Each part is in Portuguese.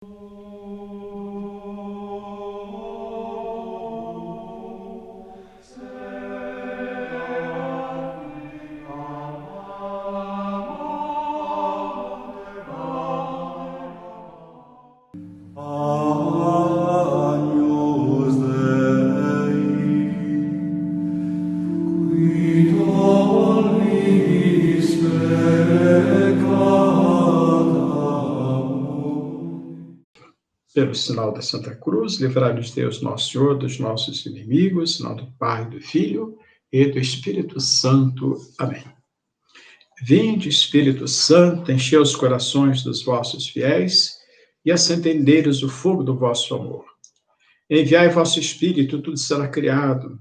Agnus Dei, qui tollis peccatum. Pelo sinal da Santa Cruz, livrai-nos Deus, nosso Senhor, dos nossos inimigos, em nome do Pai, do Filho e do Espírito Santo. Amém. Vinde, Espírito Santo, enchei os corações dos vossos fiéis e acendei-lhes o fogo do vosso amor. Enviai vosso Espírito, tudo será criado,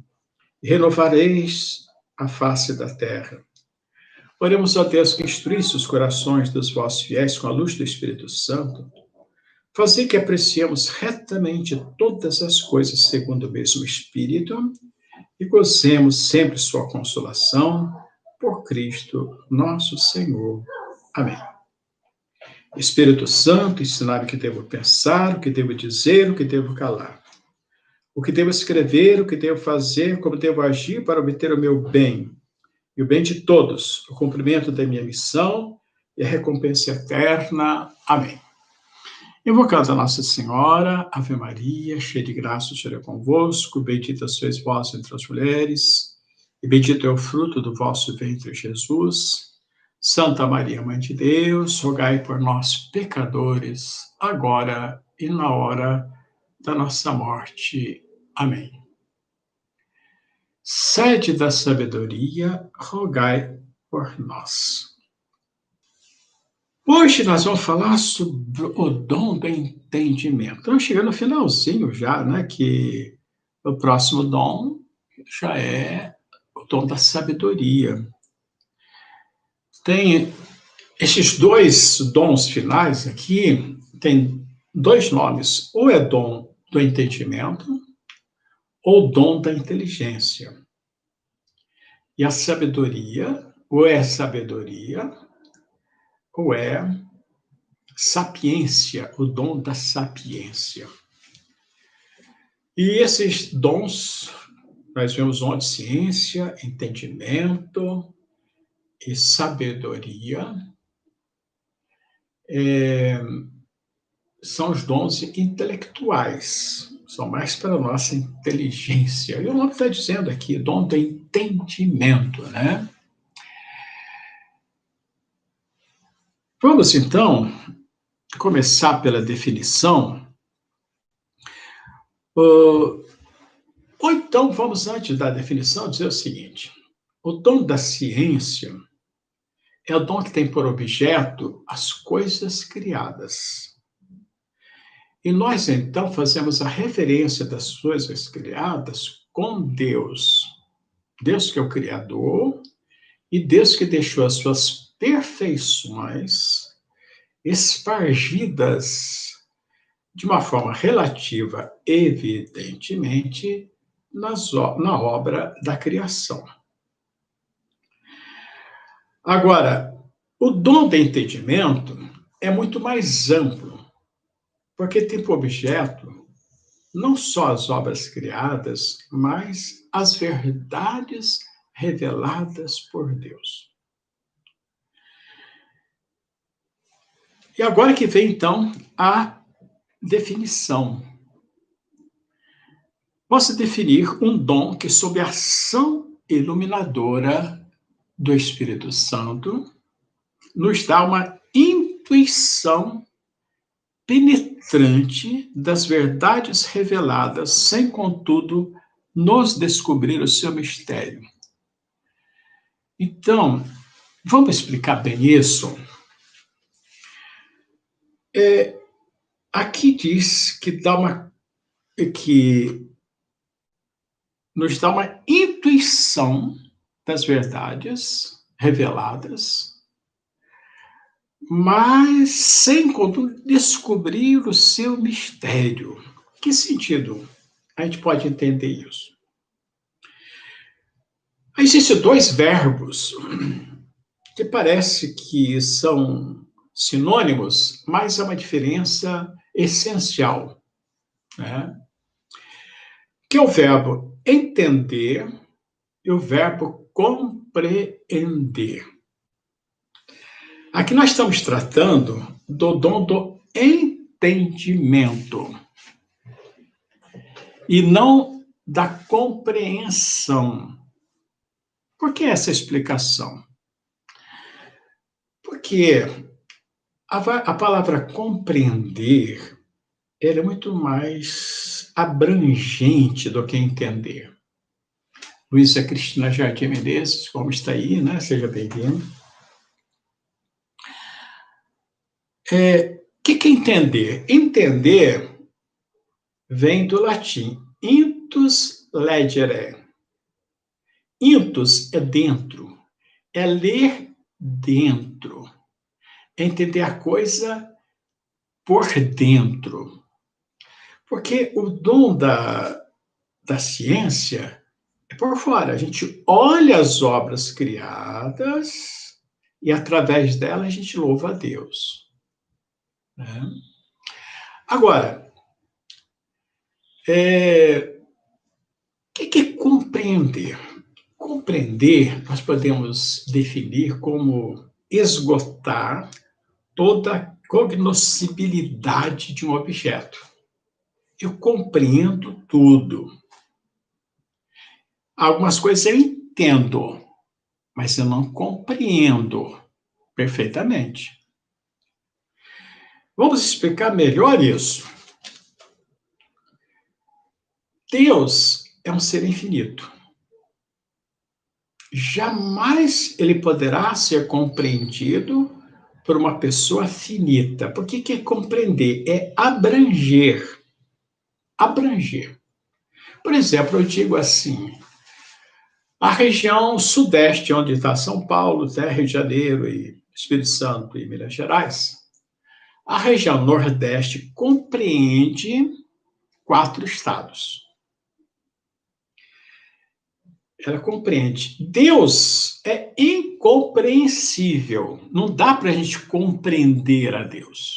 e renovareis a face da terra. Oremos a Deus que instruísse os corações dos vossos fiéis com a luz do Espírito Santo, fazer que apreciemos retamente todas as coisas segundo o mesmo Espírito e gozemos sempre sua consolação por Cristo nosso Senhor. Amém. Espírito Santo, ensinar o que devo pensar, o que devo dizer, o que devo calar, o que devo escrever, o que devo fazer, como devo agir para obter o meu bem e o bem de todos, o cumprimento da minha missão e a recompensa eterna. Amém. Invocando a Nossa Senhora, Ave Maria, cheia de graça, o Senhor é convosco, bendita sois vós entre as mulheres, e bendito é o fruto do vosso ventre, Jesus. Santa Maria, Mãe de Deus, rogai por nós, pecadores, agora e na hora da nossa morte. Amém. Sede da sabedoria, rogai por nós. Hoje nós vamos falar sobre o dom do entendimento. Estamos chegando no finalzinho já, né? Que o próximo dom já é o dom da sabedoria. Tem esses dois dons finais aqui, tem dois nomes. Ou é dom do entendimento, ou dom da inteligência. E a sabedoria, ou é sabedoria, ou é sapiência, o dom da sapiência. E esses dons, nós vemos onde ciência, entendimento e sabedoria, são os dons intelectuais, são mais para a nossa inteligência. E o nome está dizendo aqui, dom do entendimento, né? Vamos, então, começar pela definição. Ou então, vamos, antes da definição, dizer o seguinte: o dom da ciência é o dom que tem por objeto as coisas criadas. E nós, então, fazemos a referência das coisas criadas com Deus. Deus que é o Criador e Deus que deixou as suas perfeições espargidas de uma forma relativa, evidentemente, na obra da criação. Agora, o dom do entendimento é muito mais amplo, porque tem por objeto não só as obras criadas, mas as verdades reveladas por Deus. E agora que vem, então, a definição. Posso definir um dom que, sob a ação iluminadora do Espírito Santo, nos dá uma intuição penetrante das verdades reveladas, sem, contudo, nos descobrir o seu mistério. Então, vamos explicar bem isso? Aqui diz que nos dá uma intuição das verdades reveladas, mas sem, contudo, descobrir o seu mistério. Que sentido a gente pode entender isso? Existem dois verbos que parece que são sinônimos, mas há uma diferença essencial, né? Que é o verbo entender e o verbo compreender. Aqui nós estamos tratando do dom do entendimento e não da compreensão. Por que essa explicação? Porque a palavra compreender ela é muito mais abrangente do que entender. Luísa Cristina Jardim Menezes, como está aí, né? Seja bem-vindo. O que é entender? Entender vem do latim intus legere. Intus é dentro, é ler dentro, é entender a coisa por dentro. Porque o dom da ciência é por fora. A gente olha as obras criadas e, através delas, a gente louva a Deus. Né? Agora, o que é compreender? Compreender, nós podemos definir como esgotar toda a cognoscibilidade de um objeto. Eu compreendo tudo. Algumas coisas eu entendo, mas eu não compreendo perfeitamente. Vamos explicar melhor isso. Deus é um ser infinito. Jamais ele poderá ser compreendido por uma pessoa finita. Por que é compreender? É abranger. Abranger. Por exemplo, eu digo assim, a região sudeste, onde está São Paulo, Rio de Janeiro, e Espírito Santo e Minas Gerais, a região nordeste compreende 4 estados. Ela compreende. Deus é incompreensível. Não dá para a gente compreender a Deus.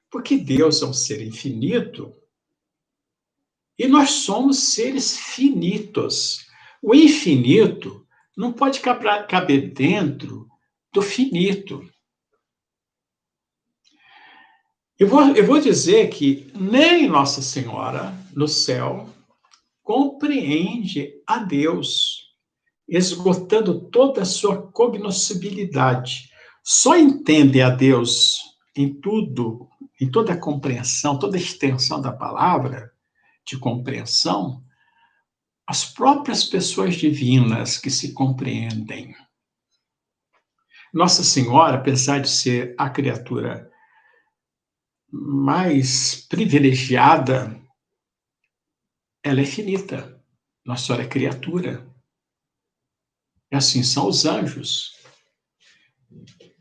Porque Deus é um ser infinito e nós somos seres finitos. O infinito não pode caber dentro do finito. Eu vou dizer que nem Nossa Senhora no céu compreende a Deus, esgotando toda a sua cognoscibilidade. Só entende a Deus em tudo, em toda a compreensão, toda a extensão da palavra de compreensão, as próprias pessoas divinas que se compreendem. Nossa Senhora, apesar de ser a criatura mais privilegiada, ela é finita. Nossa Senhora é criatura. E assim são os anjos.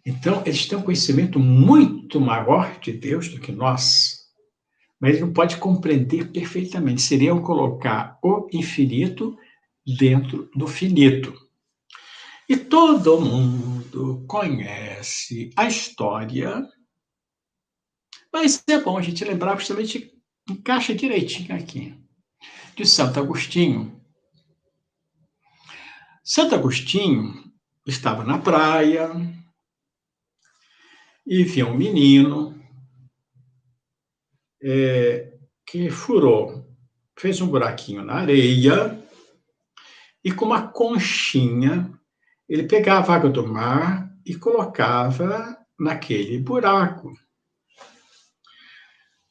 Então, eles têm um conhecimento muito maior de Deus do que nós, mas ele não pode compreender perfeitamente. Seria colocar o infinito dentro do finito. E todo mundo conhece a história, mas é bom a gente lembrar, justamente encaixa direitinho aqui, de Santo Agostinho. Santo Agostinho estava na praia e viu um menino que fez um buraquinho na areia e com uma conchinha ele pegava a água do mar e colocava naquele buraco.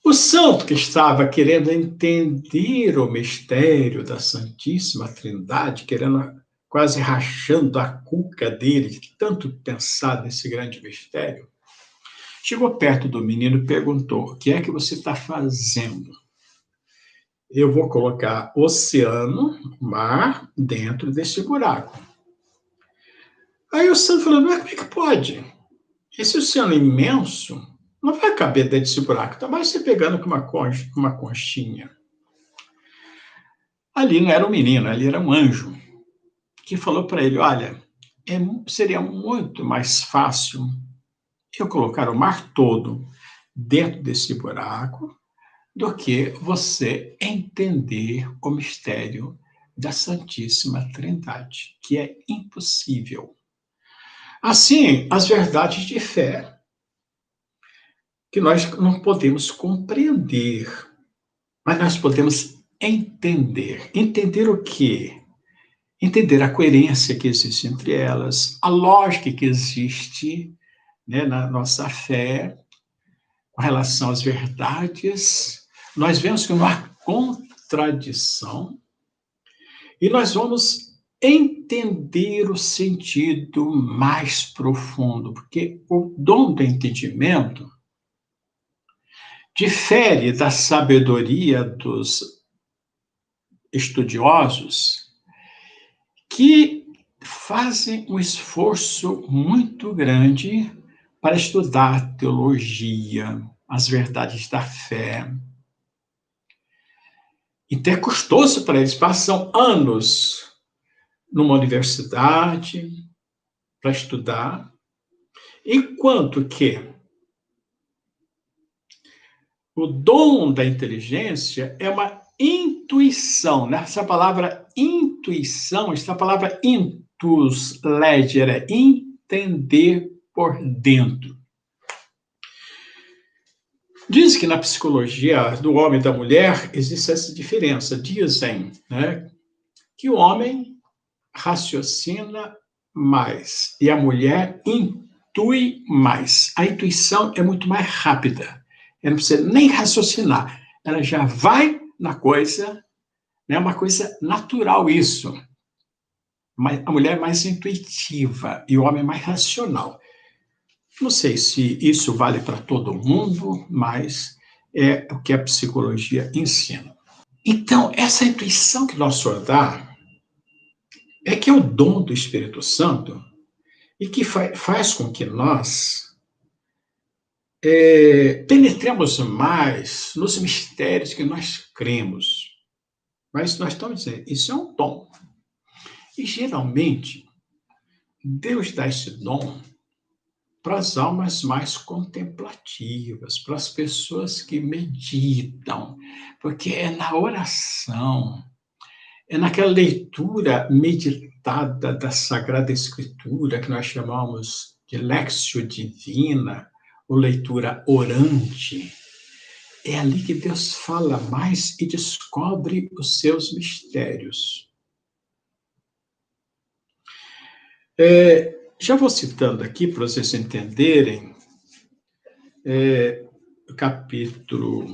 O santo que estava querendo entender o mistério da Santíssima Trindade, quase rachando a cuca dele, de tanto pensar nesse grande mistério, chegou perto do menino e perguntou: o que é que você está fazendo? Eu vou colocar oceano, mar, dentro desse buraco. Aí o santo falou: mas como é que pode? Esse oceano imenso não vai caber dentro desse buraco, tá mais você pegando com uma conchinha. Ali não era um menino, ali era um anjo, que falou para ele: olha, seria muito mais fácil eu colocar o mar todo dentro desse buraco do que você entender o mistério da Santíssima Trindade, que é impossível. Assim, as verdades de fé, que nós não podemos compreender, mas nós podemos entender. Entender o quê? Entender a coerência que existe entre elas, a lógica que existe, né, na nossa fé, com relação às verdades. Nós vemos que não há contradição e nós vamos entender o sentido mais profundo, porque o dom do entendimento difere da sabedoria dos estudiosos que fazem um esforço muito grande para estudar teologia, as verdades da fé. Então é custoso para eles, passam anos numa universidade para estudar, enquanto que o dom da inteligência é uma intuição, né? Essa palavra intuição, essa palavra intus, legere, é entender por dentro. Diz que na psicologia do homem e da mulher existe essa diferença. Dizem, né, que o homem raciocina mais e a mulher intui mais. A intuição é muito mais rápida. Ela não precisa nem raciocinar. Ela já vai na coisa, né, uma coisa natural isso. Mas a mulher é mais intuitiva e o homem é mais racional. Não sei se isso vale para todo mundo, mas é o que a psicologia ensina. Então, essa intuição que nosso Senhor dá é que é o dom do Espírito Santo e que faz com que nós penetremos mais nos mistérios que nós cremos. Mas nós estamos dizendo, isso é um dom. E, geralmente, Deus dá esse dom para as almas mais contemplativas, para as pessoas que meditam, porque é na oração, é naquela leitura meditada da Sagrada Escritura, que nós chamamos de Lectio Divina, ou leitura orante. É ali que Deus fala mais e descobre os seus mistérios. Já vou citando aqui, para vocês entenderem, capítulo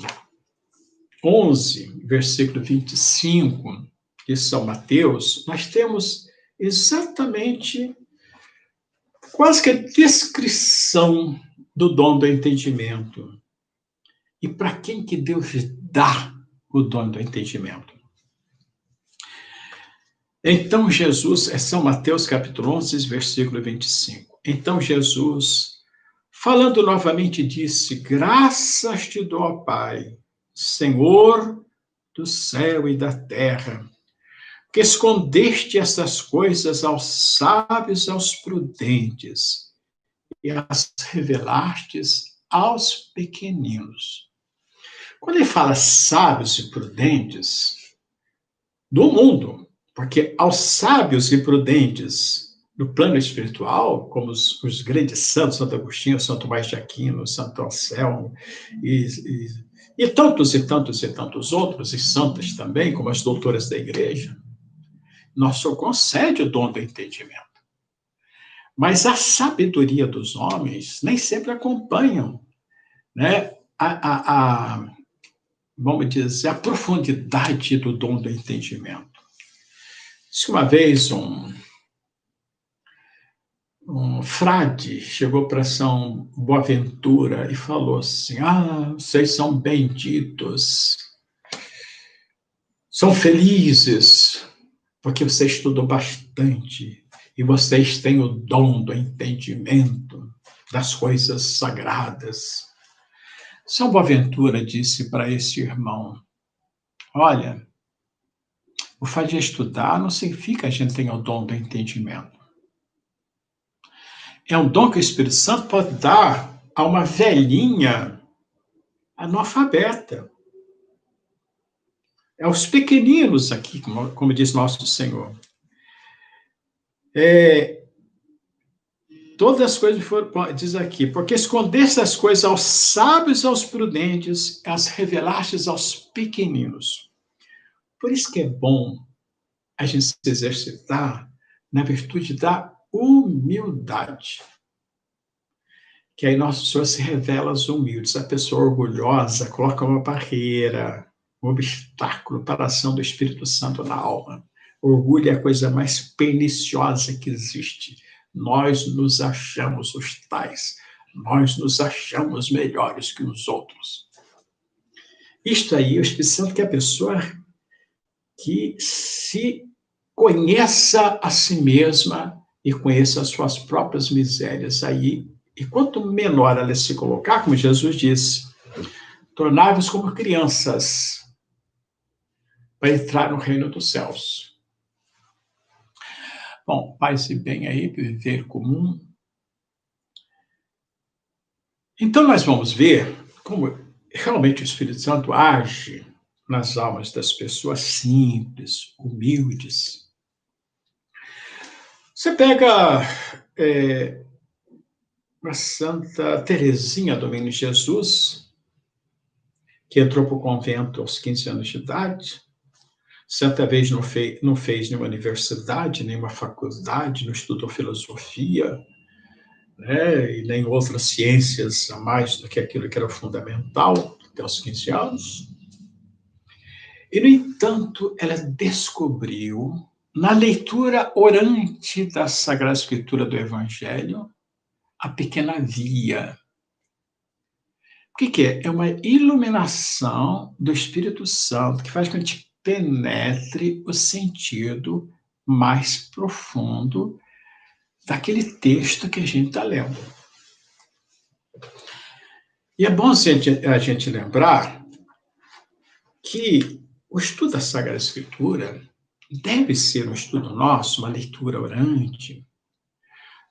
11, versículo 25, de São Mateus, nós temos exatamente quase que a descrição do dom do entendimento. E para quem que Deus dá o dom do entendimento? Então Jesus, é São Mateus capítulo 11, versículo 25. Então Jesus, falando novamente, disse: graças te dou, ó Pai, Senhor do céu e da terra, que escondeste essas coisas aos sábios e aos prudentes, e as revelastes aos pequeninos. Quando ele fala sábios e prudentes do mundo, porque aos sábios e prudentes do plano espiritual, como os grandes santos, Santo Agostinho, São Tomás de Aquino, Santo Anselmo, e tantos e tantos e tantos outros, e santas também, como as doutoras da igreja, nosso concede o dom do entendimento. Mas a sabedoria dos homens nem sempre acompanham, né, vamos dizer, a profundidade do dom do entendimento. Diz que uma vez um frade chegou para São Boaventura e falou assim: vocês são benditos, são felizes, porque você estudou bastante e vocês têm o dom do entendimento das coisas sagradas. São Boaventura disse para esse irmão: olha, o fato de estudar não significa que a gente tenha o dom do entendimento. É um dom que o Espírito Santo pode dar a uma velhinha analfabeta. É os pequeninos aqui, como diz nosso Senhor. Todas as coisas foram, diz aqui, porque escondeste as coisas aos sábios e aos prudentes, as revelastes aos pequeninos. Por isso que é bom a gente se exercitar na virtude da humildade. Que aí nosso Senhor se revela aos humildes. A pessoa orgulhosa coloca uma barreira, um obstáculo para a ação do Espírito Santo na alma. O orgulho é a coisa mais perniciosa que existe. Nós nos achamos os tais. Nós nos achamos melhores que os outros. Isto aí, o Espírito Santo quer a pessoa que se conheça a si mesma e conheça as suas próprias misérias. Aí, e quanto menor ela se colocar, como Jesus disse, tornai-vos como crianças para entrar no reino dos céus. Bom, paz e bem aí, viver comum. Então, nós vamos ver como realmente o Espírito Santo age nas almas das pessoas simples, humildes. Você pega a Santa Teresinha do Menino Jesus, que entrou para o convento aos 15 anos de idade, certa vez não fez nenhuma universidade, nenhuma faculdade, não estudou filosofia, né, e nem outras ciências a mais do que aquilo que era fundamental, até os 15 anos. E, no entanto, ela descobriu, na leitura orante da Sagrada Escritura do Evangelho, a pequena via. O que é? É uma iluminação do Espírito Santo que faz com que a gente penetre o sentido mais profundo daquele texto que a gente está lendo. E é bom a gente lembrar que o estudo da Sagrada Escritura deve ser um estudo nosso, uma leitura orante,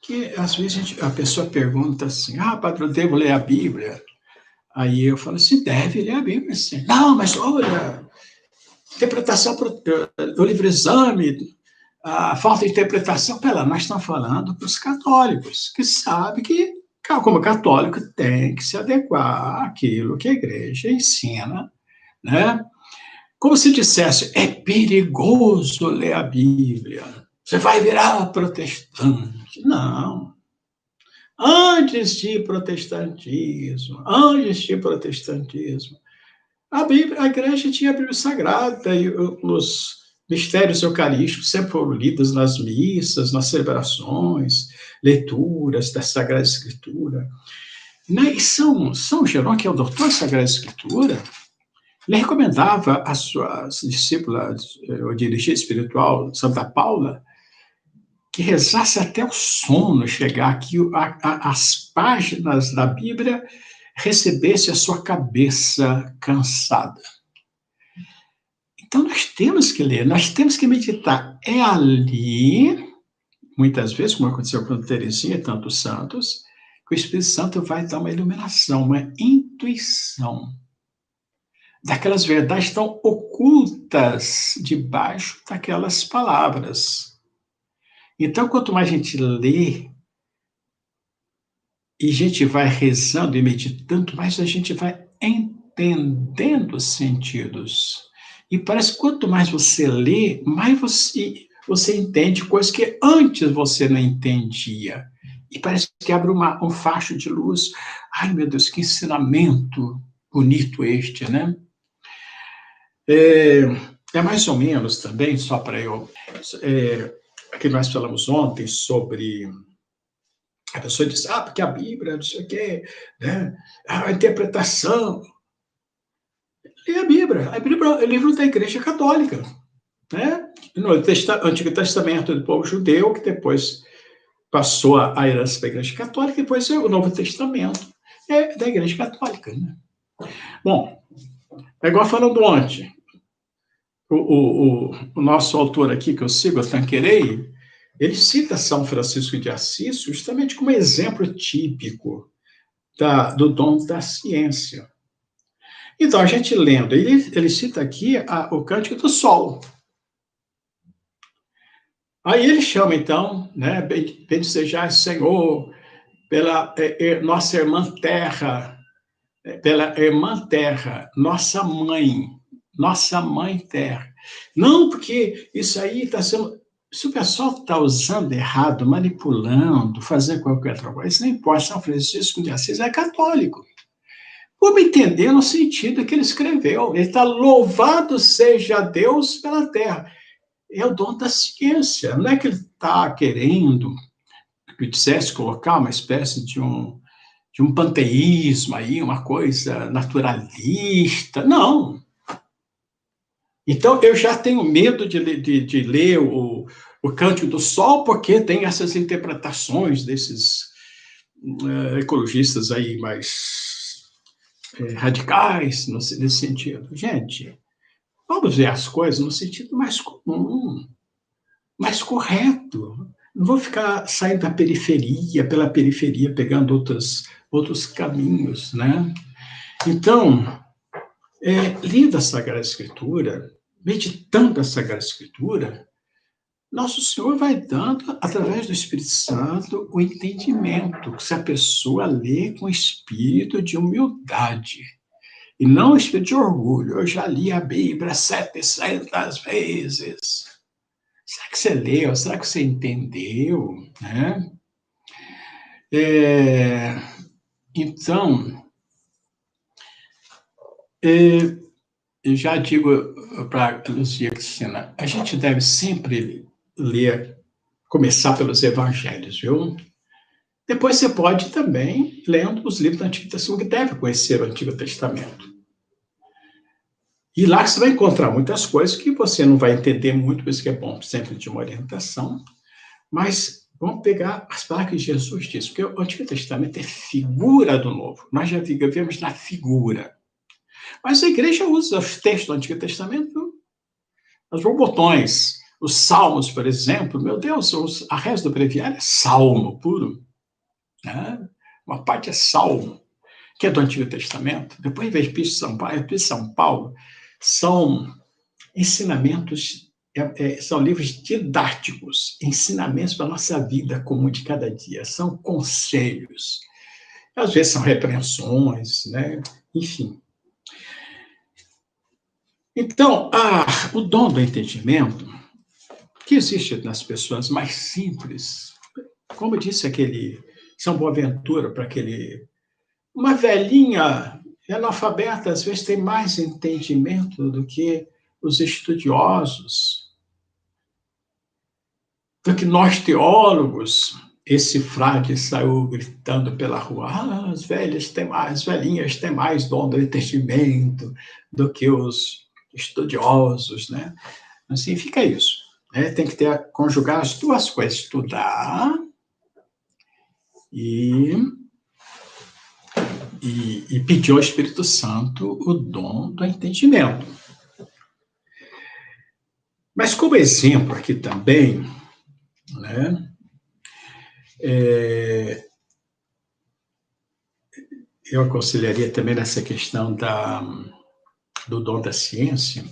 que às vezes a pessoa pergunta assim, padre, eu devo ler a Bíblia? Aí eu falo assim, deve ler a Bíblia, sim. Não, mas olha, interpretação do livro-exame, a falta de interpretação, nós estamos falando para os católicos, que sabem que, como católico, tem que se adequar àquilo que a igreja ensina, né? Como se dissesse, é perigoso ler a Bíblia, você vai virar protestante. Não. Antes de protestantismo, a igreja tinha a Bíblia Sagrada e os mistérios eucarísticos sempre foram lidos nas missas, nas celebrações, leituras da Sagrada Escritura. E São Jerônimo, que é o doutor da Sagrada Escritura, ele recomendava às suas discípulas, o dirigente espiritual, Santa Paula, que rezasse até o sono chegar, que as páginas da Bíblia recebesse a sua cabeça cansada. Então, nós temos que ler, nós temos que meditar. É ali, muitas vezes, como aconteceu com Teresinha e tantos santos, que o Espírito Santo vai dar uma iluminação, uma intuição daquelas verdades tão ocultas debaixo daquelas palavras. Então, quanto mais a gente lê e a gente vai rezando e meditando, mais a gente vai entendendo os sentidos. E parece que quanto mais você lê, mais você entende coisas que antes você não entendia. E parece que abre um facho de luz. Ai, meu Deus, que ensinamento bonito este, né? É mais ou menos também, só para eu... que nós falamos ontem sobre... A pessoa diz, porque a Bíblia, não sei o quê, né? A interpretação. Lê a Bíblia. A Bíblia é o livro da Igreja Católica, né? No Antigo Testamento do povo judeu, que depois passou a herança da Igreja Católica, depois o Novo Testamento é da Igreja Católica, né? Bom, é igual falando ontem. O nosso autor aqui, que eu sigo, o Tanqueray, ele cita São Francisco de Assis justamente como exemplo típico do dom da ciência. Então, a gente lendo, ele cita aqui o Cântico do Sol. Aí ele chama, então, né, bendito sejais, Senhor, pela nossa irmã terra, pela irmã terra, nossa mãe terra. Não, porque isso aí está sendo. Se o pessoal está usando errado, manipulando, fazendo qualquer outra coisa, isso não importa. São Francisco de Assis é católico. Vamos entender no sentido que ele escreveu. Ele está louvado seja Deus pela terra. É o dom da ciência. Não é que ele está querendo que dissesse colocar uma espécie de um panteísmo aí, uma coisa naturalista. Não. Então, eu já tenho medo de ler o Cântico do Sol, porque tem essas interpretações desses ecologistas aí mais radicais nesse sentido. Gente, vamos ver as coisas no sentido mais comum, mais correto. Não vou ficar saindo da periferia, pela periferia, pegando outros caminhos, né? Então, lendo a Sagrada Escritura, meditando a Sagrada Escritura, Nosso Senhor vai dando, através do Espírito Santo, o entendimento, se a pessoa lê com espírito de humildade, e não espírito de orgulho. Eu já li a Bíblia 700 vezes. Será que você leu? Será que você entendeu? Né? Então, eu já digo para a Luzia Cristina, a gente deve sempre ler, começar pelos evangelhos, viu? Depois você pode também lendo os livros do Antigo Testamento, que deve conhecer o Antigo Testamento. E lá você vai encontrar muitas coisas que você não vai entender muito, por isso que é bom sempre de uma orientação, mas vamos pegar as palavras que Jesus disse, porque o Antigo Testamento é figura do Novo. Nós já vivemos na figura. Mas a igreja usa os textos do Antigo Testamento, os borbotões, os salmos, por exemplo. Meu Deus, a reza do breviário é salmo puro. Né? Uma parte é salmo, que é do Antigo Testamento. Depois vem Epístola de São Paulo, são ensinamentos, são livros didáticos, ensinamentos para a nossa vida comum de cada dia. São conselhos. Às vezes são repreensões, né? Enfim. Então, o dom do entendimento, que existe nas pessoas mais simples, como disse aquele São Boaventura, para aquele... Uma velhinha analfabeta, às vezes, tem mais entendimento do que os estudiosos, do que nós teólogos. Esse frade saiu gritando pela rua, as velhinhas têm mais dom do entendimento do que os estudiosos, né? Assim, fica isso. Né? Tem que conjugar as duas coisas, estudar e pedir ao Espírito Santo o dom do entendimento. Mas como exemplo aqui também, né, eu aconselharia também nessa questão do dom da ciência,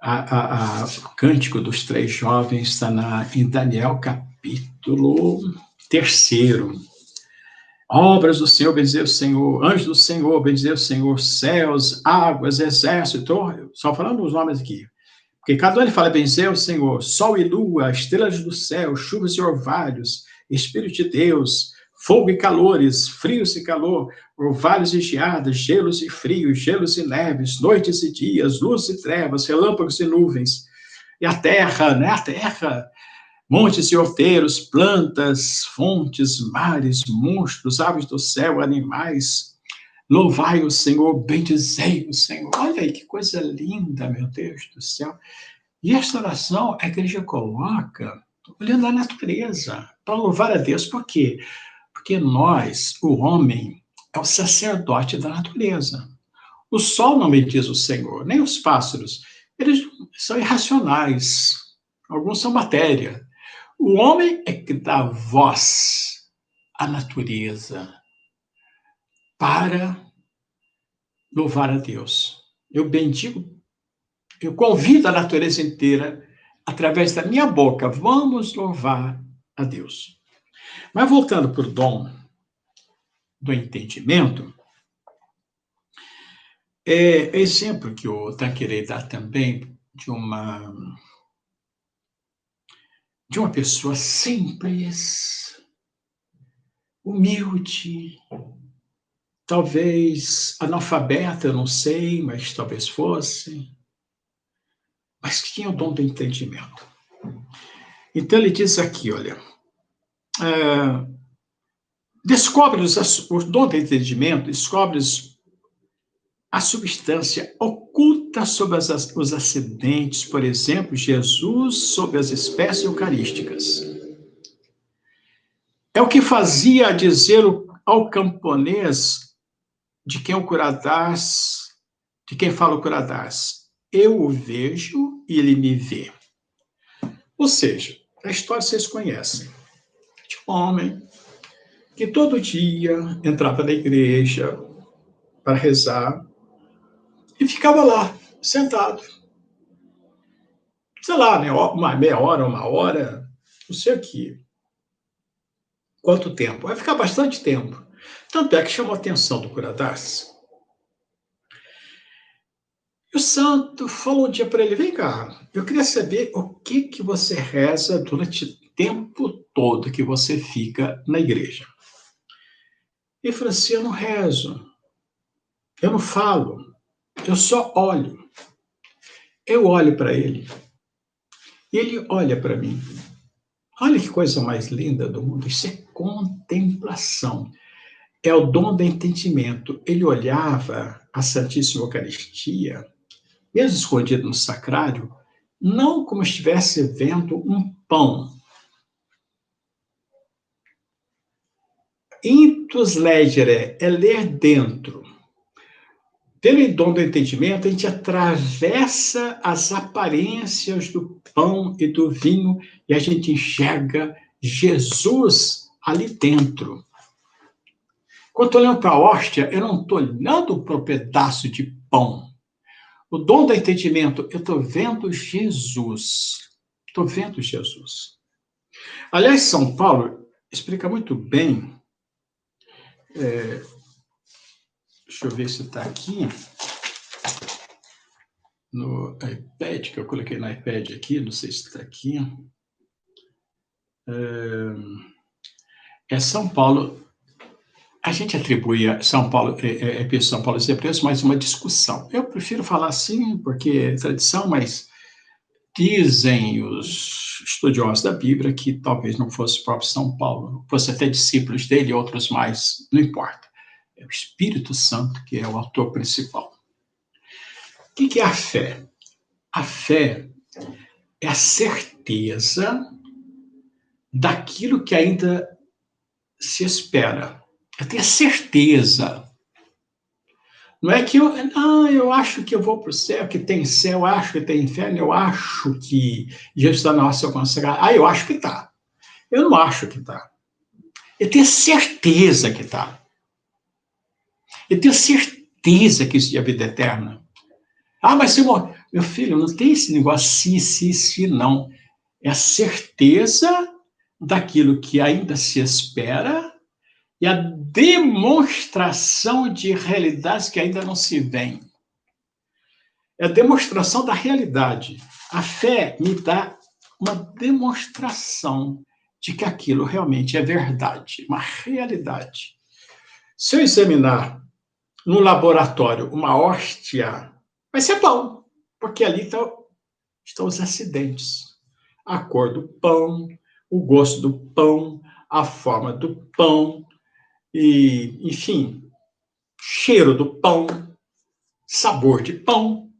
o Cântico dos Três Jovens está em Daniel, capítulo 3. Obras do Senhor, bendizer o Senhor. Anjos do Senhor, bendizer o Senhor. Céus, águas, exército. Só falando os nomes aqui. Porque cada um ele fala, bendizer o Senhor. Sol e lua, estrelas do céu, chuvas e orvalhos, Espírito de Deus, fogo e calores, frios e calor, orvalhos e geadas, gelos e frios, gelos e neves, noites e dias, luz e trevas, relâmpagos e nuvens. E a terra, né? A terra, montes e outeiros, plantas, fontes, mares, monstros, aves do céu, animais. Louvai o Senhor, bendizei o Senhor. Olha aí que coisa linda, meu Deus do céu. E esta oração a igreja coloca olhando a natureza, para louvar a Deus. Por quê? Porque nós, o homem, é o sacerdote da natureza. O sol não me diz o Senhor, nem os pássaros. Eles são irracionais. Alguns são matéria. O homem é que dá voz à natureza para louvar a Deus. Eu bendigo, eu convido a natureza inteira, através da minha boca, vamos louvar a Deus. Mas voltando para o dom do entendimento, exemplo que eu querendo dar também de uma pessoa simples, humilde, talvez analfabeta, eu não sei, mas talvez fosse, mas que tinha o dom do entendimento. Então ele diz aqui, olha, descobre o dom do entendimento, descobre a substância oculta sobre os acidentes, por exemplo, Jesus sobre as espécies eucarísticas. É o que fazia dizer ao camponês de quem fala o Curadás, eu o vejo e ele me vê. Ou seja, a história vocês conhecem, de um homem que todo dia entrava na igreja para rezar e ficava lá, sentado. Sei lá, né, uma meia hora, uma hora, não sei aqui. Quanto tempo? Vai ficar bastante tempo. Tanto é que chamou a atenção do Curadás. E o santo falou um dia para ele, vem cá, eu queria saber o que você reza durante o tempo todo que você fica na igreja. Ele falou assim, eu não rezo, eu não falo, eu só olho. Eu olho para ele, e ele olha para mim. Olha que coisa mais linda do mundo, isso é contemplação. É o dom do entendimento. Ele olhava a Santíssima Eucaristia, mesmo escondido no sacrário, não como estivesse vendo um pão. Intus legere é ler dentro. Pelo dom do entendimento, a gente atravessa as aparências do pão e do vinho e a gente enxerga Jesus ali dentro. Quando estou olhando para a hóstia, eu não estou olhando para o pedaço de pão. O dom do entendimento, eu estou vendo Jesus. Estou vendo Jesus. Aliás, São Paulo explica muito bem. Deixa eu ver se está aqui. No iPad, que eu coloquei no iPad aqui, não sei se está aqui. É São Paulo. A gente atribui a São Paulo, São Paulo Hebreus, mais uma discussão. Eu prefiro falar assim, porque é tradição, mas dizem os estudiosos da Bíblia que talvez não fosse o próprio São Paulo, fosse até discípulos dele, outros mais, não importa. É o Espírito Santo que é o autor principal. O que é a fé? A fé é a certeza daquilo que ainda se espera. Eu tenho certeza. Não é que eu acho que eu vou para o céu, que tem céu, eu acho que tem inferno, eu acho que Jesus está na nossa consagrar. Eu acho que está. Eu não acho que está. Eu tenho certeza que está. Eu tenho certeza que isso é a vida eterna. Mas meu filho, não tem esse negócio se, não. É a certeza daquilo que ainda se espera e a demonstração de realidades que ainda não se veem. É a demonstração da realidade. A fé me dá uma demonstração de que aquilo realmente é verdade, uma realidade. Se eu examinar no laboratório uma hóstia, vai ser bom, porque ali estão os acidentes. A cor do pão, o gosto do pão, a forma do pão, e, enfim, cheiro do pão, sabor de pão.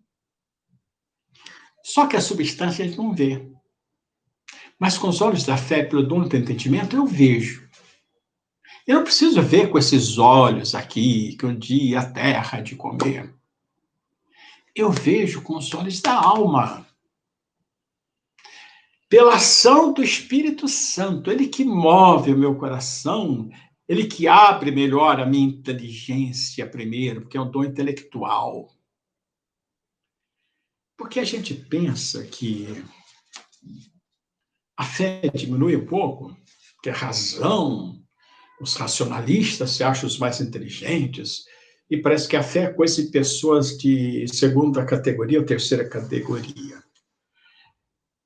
Só que a substância a gente não vê. Mas com os olhos da fé, pelo dom do entendimento, eu vejo. Eu não preciso ver com esses olhos aqui, que um dia a terra de comer. Eu vejo com os olhos da alma. Pela ação do Espírito Santo, ele que move o meu coração, Ele que abre melhor a minha inteligência primeiro, porque é um dom intelectual. Porque a gente pensa que a fé diminui um pouco, que a razão, os racionalistas se acham os mais inteligentes, e parece que a fé é coisa de pessoas de segunda categoria ou terceira categoria.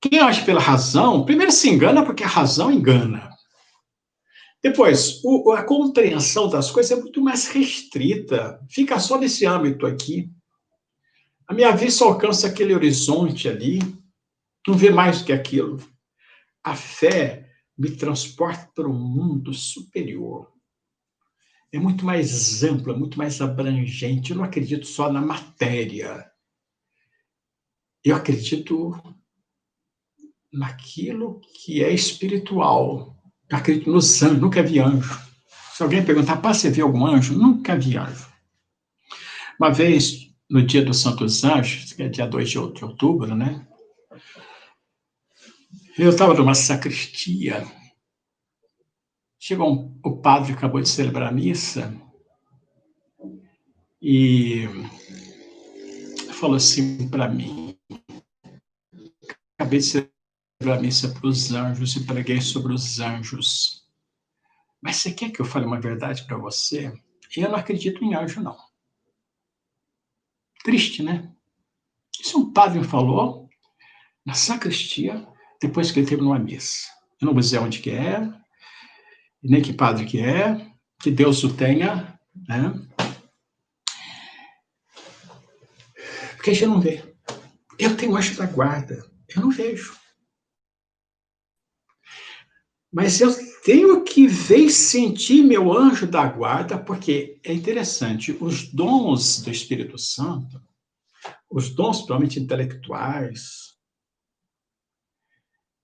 Quem age pela razão, primeiro se engana porque a razão engana. Depois, a compreensão das coisas é muito mais restrita, fica só nesse âmbito aqui. A minha vista alcança aquele horizonte ali, não vê mais do que aquilo. A fé me transporta para um mundo superior. É muito mais ampla, muito mais abrangente. Eu não acredito só na matéria. Eu acredito naquilo que é espiritual. Eu acredito nos anjos, nunca vi anjo. Se alguém perguntar, pá, você viu algum anjo? Nunca vi anjo. Uma vez, no dia dos Santos Anjos, que é dia 2 de outubro, né? Eu estava numa sacristia. Chegou o padre, acabou de celebrar a missa, e falou assim para mim: acabei de celebrar a missa para os anjos e preguei sobre os anjos. Mas você quer que eu fale uma verdade para você? Eu não acredito em anjo, não. Triste, né? Isso um padre me falou na sacristia, depois que ele terminou a missa. Eu não vou dizer onde que é, nem que padre que é, que Deus o tenha, né? Porque a gente não vê. Eu tenho anjo da guarda, eu não vejo. Mas eu tenho que ver e sentir meu anjo da guarda, porque é interessante, os dons do Espírito Santo, os dons provavelmente intelectuais,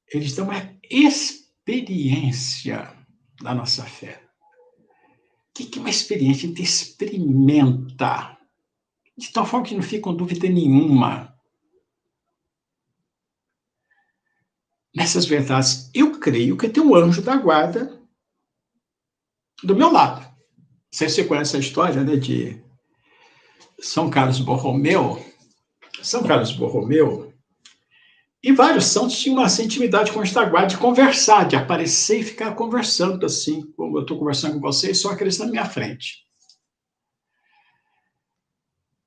eles dão uma experiência da nossa fé. O que é uma experiência? A gente experimenta, de tal forma que não fica com dúvida nenhuma. Nessas verdades, eu creio que tem um anjo da guarda do meu lado. Não sei se você conhece a história, né, de São Carlos Borromeu. São Carlos Borromeu e vários santos tinham uma intimidade com esta guarda de conversar, de aparecer e ficar conversando assim, como eu estou conversando com vocês, só aqueles na minha frente.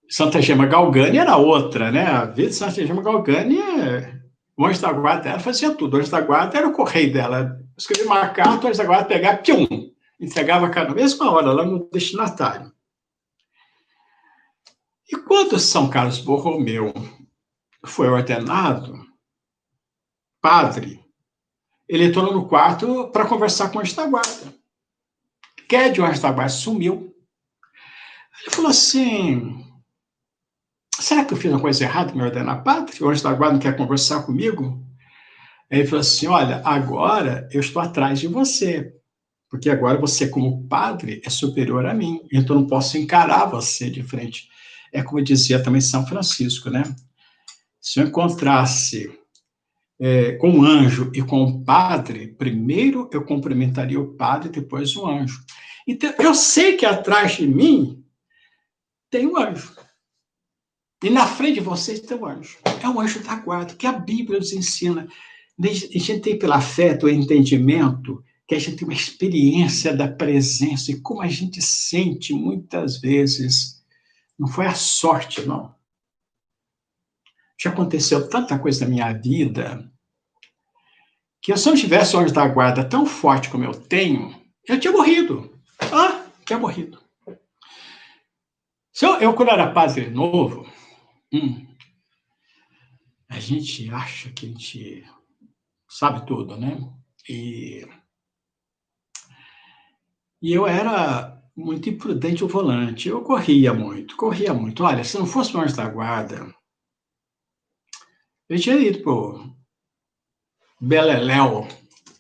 Santa Gema Galgani era outra, né? A vida de Santa Gema Galgani, o anjo da guarda, ela fazia tudo. O anjo da guarda era o correio dela. Escrevia uma carta, o anjo da guarda pegava, pum, entregava na mesma hora, lá no destinatário. E quando São Carlos Borromeu foi ordenado padre, ele entrou no quarto para conversar com o anjo da guarda. Qued, o anjo da guarda, sumiu. Ele falou assim: será que eu fiz uma coisa errada me ordenar padre? O anjo da guarda não quer conversar comigo? Aí ele falou assim: olha, agora eu estou atrás de você, porque agora você, como padre, é superior a mim, então eu não posso encarar você de frente. É como dizia também São Francisco, né? Se eu encontrasse com um anjo e com um padre, primeiro eu cumprimentaria o padre, depois o anjo. Então, eu sei que atrás de mim tem um anjo. E na frente de vocês tem um anjo. É o anjo da guarda, que a Bíblia nos ensina. A gente tem pela fé, do entendimento, que a gente tem uma experiência da presença e como a gente sente muitas vezes. Não foi a sorte, não. Já aconteceu tanta coisa na minha vida que se eu não tivesse o anjo da guarda tão forte como eu tenho, eu tinha morrido. Tinha morrido. Eu quando era padre novo, a gente acha que a gente sabe tudo, né? E eu era muito imprudente ao volante. Eu corria muito. Olha, se não fosse o anjo da guarda, eu tinha ido pro Beleléu,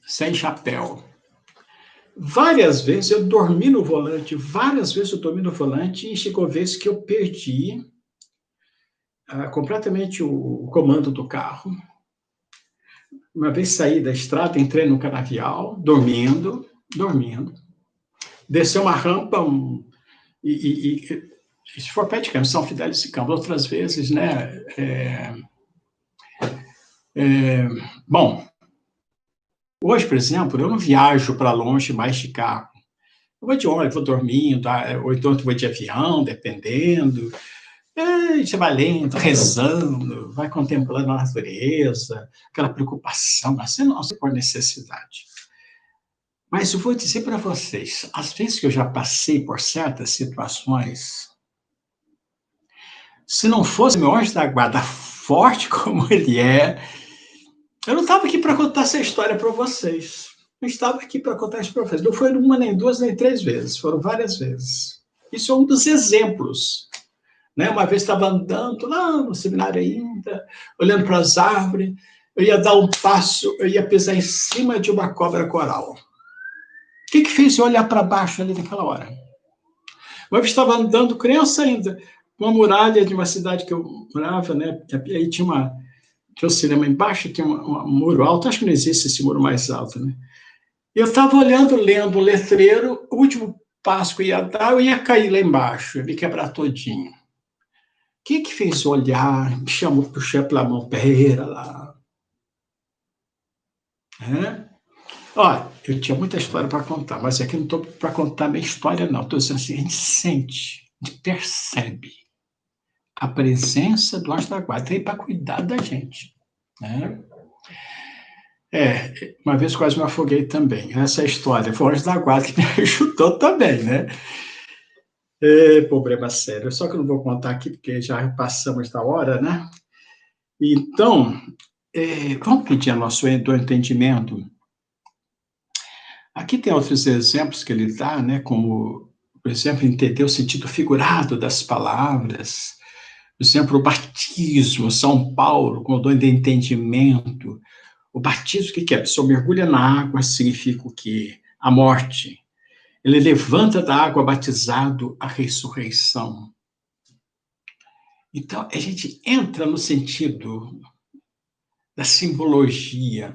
sem chapéu. Várias vezes eu dormi no volante, e chegou vezes que eu perdi completamente o comando do carro. Uma vez saí da estrada, entrei no canavial, dormindo. descer uma rampa, se for pé de campo, São Fidélis e Campos, outras vezes, né? Bom, hoje, por exemplo, eu não viajo para longe mais de carro. Eu vou de ônibus, vou dormindo, ou então eu vou de avião, dependendo. Você vai lendo, rezando, vai contemplando a natureza, aquela preocupação, mas você não por necessidade. Mas eu vou dizer para vocês, às vezes que eu já passei por certas situações, se não fosse meu anjo da guarda forte como ele é, eu não estava aqui para contar essa história para vocês. Eu estava aqui para contar isso para vocês. Não foi uma, nem duas, nem três vezes, foram várias vezes. Isso é um dos exemplos. Né? Uma vez estava andando lá no seminário ainda, olhando para as árvores, eu ia dar um passo, eu ia pisar em cima de uma cobra coral. O que fez eu olhar para baixo ali naquela hora? Uma vez estava andando, criança ainda, uma muralha de uma cidade que eu morava, né? E aí tinha o cinema embaixo, tinha um muro alto, acho que não existe esse muro mais alto, né? Eu estava olhando, lendo o letreiro, o último passo que eu ia dar, eu ia cair lá embaixo, eu ia quebrar todinho. O que fez eu olhar, me chamou, puxei pela mão, pera lá. Olha, eu tinha muita história para contar, mas aqui não estou para contar minha história, não. Estou dizendo assim, a gente sente, a gente percebe a presença do anjo da guarda aí para cuidar da gente. Né? Uma vez quase me afoguei também. Essa história foi o anjo da guarda que me ajudou também, né? Problema sério. Só que eu não vou contar aqui, porque já passamos da hora, né? Então, vamos pedir a nosso do entendimento. Aqui tem outros exemplos que ele dá, né? Como, por exemplo, entender o sentido figurado das palavras. Por exemplo, o batismo, São Paulo, com o dom de entendimento. O batismo, o que é? A pessoa mergulha na água, significa o quê? A morte. Ele levanta da água batizado a ressurreição. Então, a gente entra no sentido da simbologia.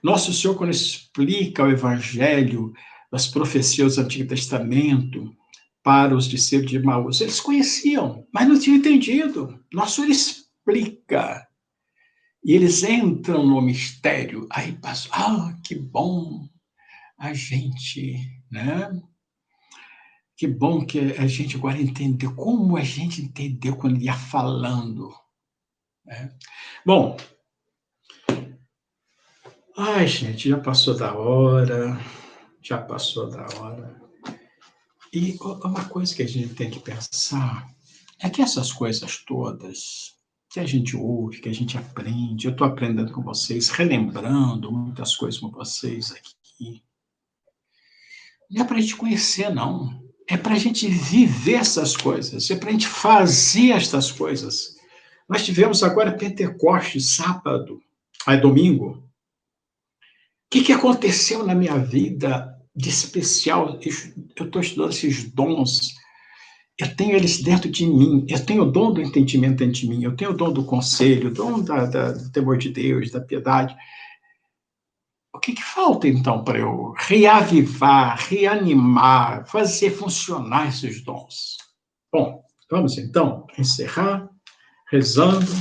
Nosso Senhor, quando explica o Evangelho, das profecias do Antigo Testamento, para os discípulos de Emaús, eles conheciam, mas não tinham entendido. Nosso Senhor explica. E eles entram no mistério. Aí passam, que bom a gente, né? Que bom que a gente agora entendeu. Como a gente entendeu quando ele ia falando. Né? Bom, gente, já passou da hora. E uma coisa que a gente tem que pensar é que essas coisas todas que a gente ouve, que a gente aprende, eu estou aprendendo com vocês, relembrando muitas coisas com vocês aqui, não é para a gente conhecer, não. É para a gente viver essas coisas, é para a gente fazer estas coisas. Nós tivemos agora Pentecostes, sábado, domingo. O que aconteceu na minha vida de especial? Eu estou estudando esses dons. Eu tenho eles dentro de mim. Eu tenho o dom do entendimento dentro de mim. Eu tenho o dom do conselho, o dom do temor de Deus, da piedade. O que falta, então, para eu reavivar, reanimar, fazer funcionar esses dons? Bom, vamos, então, encerrar rezando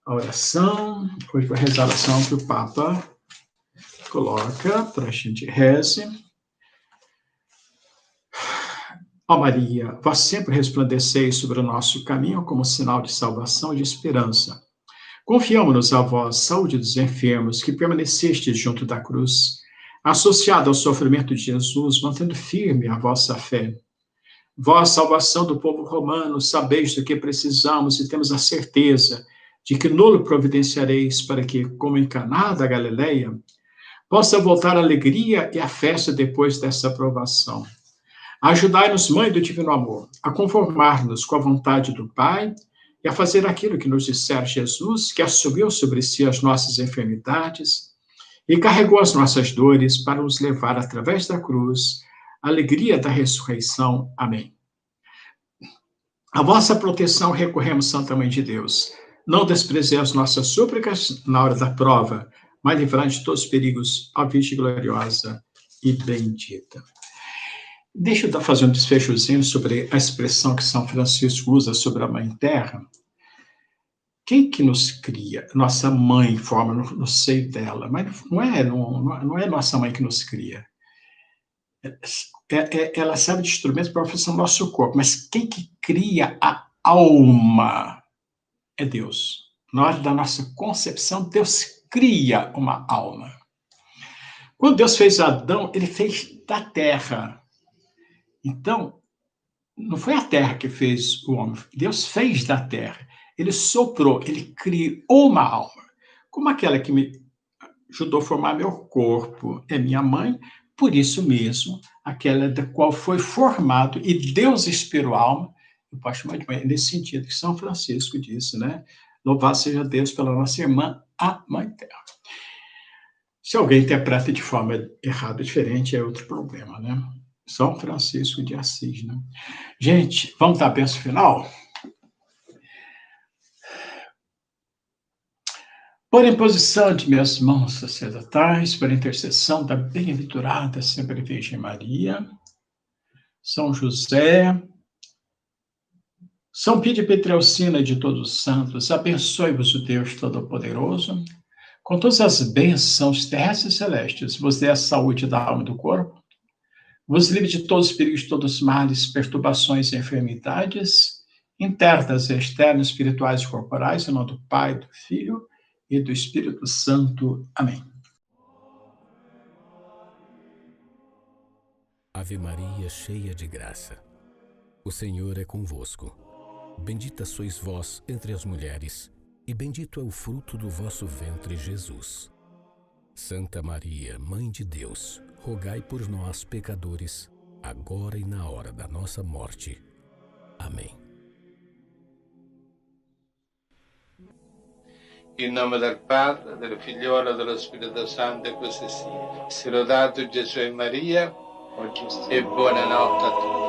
a oração. Hoje vou rezar a oração que o Papa coloca para a gente reze. Ó Maria, vós sempre resplandeceis sobre o nosso caminho como sinal de salvação e de esperança. Confiamo-nos a vós, saúde dos enfermos, que permanecestes junto da cruz, associado ao sofrimento de Jesus, mantendo firme a vossa fé. Vós, salvação do povo romano, sabeis do que precisamos e temos a certeza de que nulo providenciareis para que, como em Caná da Galileia, possa voltar a alegria e a festa depois dessa aprovação. Ajudai-nos, Mãe do Divino Amor, a conformar-nos com a vontade do Pai e a fazer aquilo que nos dissera Jesus, que assumiu sobre si as nossas enfermidades e carregou as nossas dores para nos levar, através da cruz, à alegria da ressurreição. Amém. A vossa proteção recorremos, Santa Mãe de Deus. Não desprezei as nossas súplicas na hora da prova, mas livrai de todos os perigos, ó Virgem gloriosa e bendita. Deixa eu fazer um desfechozinho sobre a expressão que São Francisco usa sobre a Mãe Terra. Quem que nos cria? Nossa mãe forma no seio dela, mas não é nossa mãe que nos cria. Ela serve de instrumento para a função do nosso corpo, mas quem que cria a alma é Deus. Na hora da nossa concepção, Deus cria uma alma. Quando Deus fez Adão, ele fez da terra. Então, não foi a terra que fez o homem, Deus fez da terra. Ele soprou, ele criou uma alma. Como aquela que me ajudou a formar meu corpo é minha mãe, por isso mesmo, aquela da qual foi formado e Deus inspirou a alma, eu posso chamar de mãe, nesse sentido que São Francisco disse, né? Louvado seja Deus pela nossa irmã, a Mãe Terra. Se alguém interpreta de forma errada, diferente, é outro problema, né? São Francisco de Assis, né? Gente, vamos dar a bênção final? Por imposição de minhas mãos sacerdotais, por intercessão da bem-aventurada sempre Virgem Maria, São José, São Pio de Pietrelcina e de todos os santos, abençoe-vos o Deus Todo-Poderoso, com todas as bênçãos terrestres e celestes, vos dê a saúde da alma e do corpo, vos livre de todos os perigos, de todos os males, perturbações e enfermidades, internas e externas, espirituais e corporais, em nome do Pai, do Filho e do Espírito Santo. Amém. Ave Maria, cheia de graça, o Senhor é convosco. Bendita sois vós entre as mulheres, e bendito é o fruto do vosso ventre, Jesus. Santa Maria, Mãe de Deus, rogai por nós, pecadores, agora e na hora da nossa morte. Amém. In nome del Padre, del Figliolo e dello Spirito Santo, e così sia. Sia lodato Gesù e Maria, e buonanotte a tutti.